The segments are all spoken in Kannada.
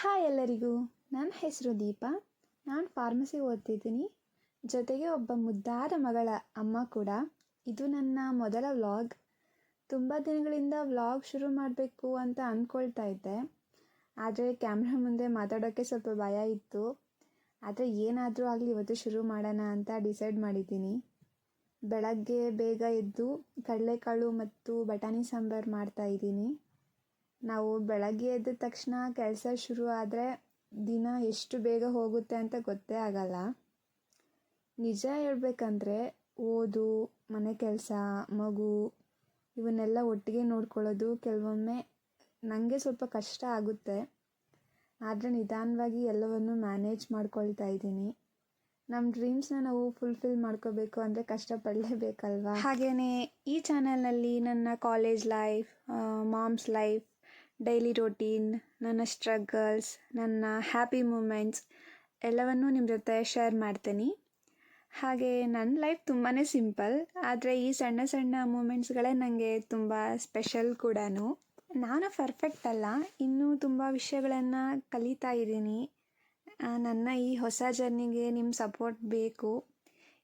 ಹಾಯ್ ಎಲ್ಲರಿಗೂ, ನನ್ನ ಹೆಸರು ದೀಪಾ. ನಾನು ಫಾರ್ಮಸಿ ಓದ್ತಿದ್ದೀನಿ, ಜೊತೆಗೆ ಒಬ್ಬ ಮುದ್ದಾದ ಮಗಳ ಅಮ್ಮ ಕೂಡ. ಇದು ನನ್ನ ಮೊದಲ ವ್ಲಾಗ್. ತುಂಬ ದಿನಗಳಿಂದ ವ್ಲಾಗ್ ಶುರು ಮಾಡಬೇಕು ಅಂತ ಅಂದ್ಕೊಳ್ತಾ ಇದ್ದೆ, ಆದರೆ ಕ್ಯಾಮ್ರಾ ಮುಂದೆ ಮಾತಾಡೋಕ್ಕೆ ಸ್ವಲ್ಪ ಭಯ ಇತ್ತು. ಆದರೆ ಏನಾದರೂ ಆಗಲಿ ಇವತ್ತು ಶುರು ಮಾಡೋಣ ಅಂತ ಡಿಸೈಡ್ ಮಾಡಿದ್ದೀನಿ. ಬೆಳಗ್ಗೆ ಬೇಗ ಎದ್ದು ಕಡಲೆಕಾಳು ಮತ್ತು ಬಟಾಣಿ ಸಾಂಬಾರು ಮಾಡ್ತಾಯಿದ್ದೀನಿ. ನಾವು ಬೆಳಗ್ಗೆ ಎದ್ದ ತಕ್ಷಣ ಕೆಲಸ ಶುರು ಆದರೆ ದಿನ ಎಷ್ಟು ಬೇಗ ಹೋಗುತ್ತೆ ಅಂತ ಗೊತ್ತೇ ಆಗಲ್ಲ. ನಿಜ ಹೇಳ್ಬೇಕಂದ್ರೆ ಓದು, ಮನೆ ಕೆಲಸ, ಮಗು ಇವನ್ನೆಲ್ಲ ಒಟ್ಟಿಗೆ ನೋಡ್ಕೊಳ್ಳೋದು ಕೆಲವೊಮ್ಮೆ ನನಗೆ ಸ್ವಲ್ಪ ಕಷ್ಟ ಆಗುತ್ತೆ. ಆದರೆ ನಿಧಾನವಾಗಿ ಎಲ್ಲವನ್ನು ಮ್ಯಾನೇಜ್ ಮಾಡ್ಕೊಳ್ತಾ ಇದ್ದೀನಿ. ನಮ್ಮ ಡ್ರೀಮ್ಸ್ನ ನಾವು ಫುಲ್ಫಿಲ್ ಮಾಡ್ಕೋಬೇಕು ಅಂದರೆ ಕಷ್ಟಪಡಲೇಬೇಕಲ್ವಾ. ಹಾಗೆಯೇ ಈ ಚಾನಲ್ನಲ್ಲಿ ನನ್ನ college life, moms life, daily routine, ನನ್ನ ಸ್ಟ್ರಗಲ್ಸ್, ನನ್ನ ಹ್ಯಾಪಿ ಮೂಮೆಂಟ್ಸ್ ಎಲ್ಲವನ್ನೂ ನಿಮ್ಮ ಜೊತೆ ಶೇರ್ ಮಾಡ್ತೀನಿ. ಹಾಗೆ ನನ್ನ ಲೈಫ್ ತುಂಬಾ ಸಿಂಪಲ್, ಆದರೆ ಈ ಸಣ್ಣ ಸಣ್ಣ ಮೂಮೆಂಟ್ಸ್ಗಳೇ ನನಗೆ ತುಂಬ ಸ್ಪೆಷಲ್ ಕೂಡ. ನಾನು ಪರ್ಫೆಕ್ಟ್ ಅಲ್ಲ, ಇನ್ನೂ ತುಂಬ ವಿಷಯಗಳನ್ನು ಕಲಿತಾ ಇದ್ದೀನಿ. ನನ್ನ ಈ ಹೊಸ ಜರ್ನಿಗೆ ನಿಮ್ಮ ಸಪೋರ್ಟ್ ಬೇಕು.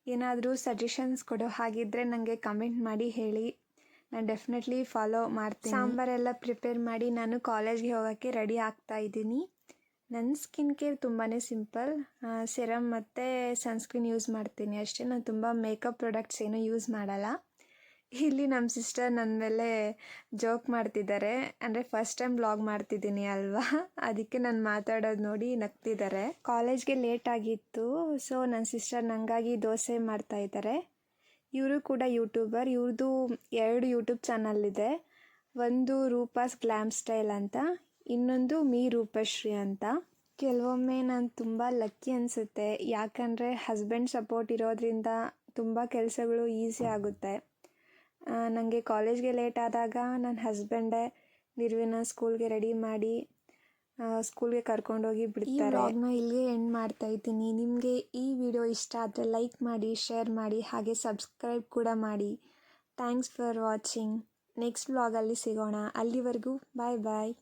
ಏನಾದರೂ ಸಜೆಷನ್ಸ್ ಕೊಡೋ ಹಾಗಿದ್ದರೆ ನನಗೆ ಕಮೆಂಟ್ ಮಾಡಿ ಹೇಳಿ, ನಾನು ಡೆಫಿನೆಟ್ಲಿ ಫಾಲೋ ಮಾಡ್ತೀನಿ. ಸಾಂಬಾರೆಲ್ಲ ಪ್ರಿಪೇರ್ ಮಾಡಿ ನಾನು ಕಾಲೇಜ್ಗೆ ಹೋಗೋಕ್ಕೆ ರೆಡಿ ಆಗ್ತಾ ಇದ್ದೀನಿ. ನನ್ನ ಸ್ಕಿನ್ ಕೇರ್ ತುಂಬಾ ಸಿಂಪಲ್, ಸೆರಮ್ ಮತ್ತು ಸನ್ಸ್ಕ್ರೀನ್ ಯೂಸ್ ಮಾಡ್ತೀನಿ ಅಷ್ಟೇ. ನಾನು ತುಂಬ ಮೇಕಪ್ ಪ್ರಾಡಕ್ಟ್ಸ್ ಏನೂ ಯೂಸ್ ಮಾಡಲ್ಲ. ಇಲ್ಲಿ ನಮ್ಮ ಸಿಸ್ಟರ್ ನನ್ನ ಮೇಲೆ ಜೋಕ್ ಮಾಡ್ತಿದ್ದಾರೆ, ಅಂದರೆ ಫಸ್ಟ್ ಟೈಮ್ ಬ್ಲಾಗ್ ಮಾಡ್ತಿದ್ದೀನಿ ಅಲ್ವಾ, ಅದಕ್ಕೆ ನಾನು ಮಾತಾಡೋದು ನೋಡಿ ನಗ್ತಿದ್ದಾರೆ. ಕಾಲೇಜ್ಗೆ ಲೇಟ್ ಆಗಿತ್ತು, ಸೊ ನನ್ನ ಸಿಸ್ಟರ್ ನನಗಾಗಿ ದೋಸೆ ಮಾಡ್ತಾಯಿದ್ದಾರೆ. ಇವರು ಕೂಡ ಯೂಟ್ಯೂಬರ್. ಇವ್ರದ್ದು 2 ಯೂಟ್ಯೂಬ್ ಚಾನಲ್ ಇದೆ. ಒಂದು ರೂಪಾಸ್ ಗ್ಲಾಮ್ ಸ್ಟೈಲ್ ಅಂತ, ಇನ್ನೊಂದು ಮೀ ರೂಪಶ್ರೀ ಅಂತ. ಕೆಲವೊಮ್ಮೆ ನಾನು ತುಂಬ ಲಕ್ಕಿ ಅನಿಸುತ್ತೆ, ಯಾಕಂದರೆ ಹಸ್ಬೆಂಡ್ ಸಪೋರ್ಟ್ ಇರೋದ್ರಿಂದ ತುಂಬ ಕೆಲಸಗಳು ಈಸಿ ಆಗುತ್ತೆ. ನನಗೆ ಕಾಲೇಜ್ಗೆ ಲೇಟ್ ಆದಾಗ ನನ್ನ ಹಸ್ಬೆಂಡೇ ನಿರ್ವಿನ ಸ್ಕೂಲ್ಗೆ ರೆಡಿ ಮಾಡಿ ಸ್ಕೂಲ್ಗೆ ಕರ್ಕೊಂಡೋಗಿ ಬಿಡ್ತಾರೆ. ಈ ವ್ಲಾಗ್ನ ಇಲ್ಲಿಗೆ ಎಂಡ್ ಮಾಡ್ತಾ ಇದ್ದೀನಿ. ನಿಮಗೆ ಈ ವಿಡಿಯೋ ಇಷ್ಟ ಆದರೆ ಲೈಕ್ ಮಾಡಿ, ಶೇರ್ ಮಾಡಿ, ಹಾಗೆ ಸಬ್ಸ್ಕ್ರೈಬ್ ಕೂಡ ಮಾಡಿ. Thanks for watching. ನೆಕ್ಸ್ಟ್ ವ್ಲಾಗಲ್ಲಿ ಸಿಗೋಣ. ಅಲ್ಲಿವರೆಗೂ ಬಾಯ್ ಬಾಯ್.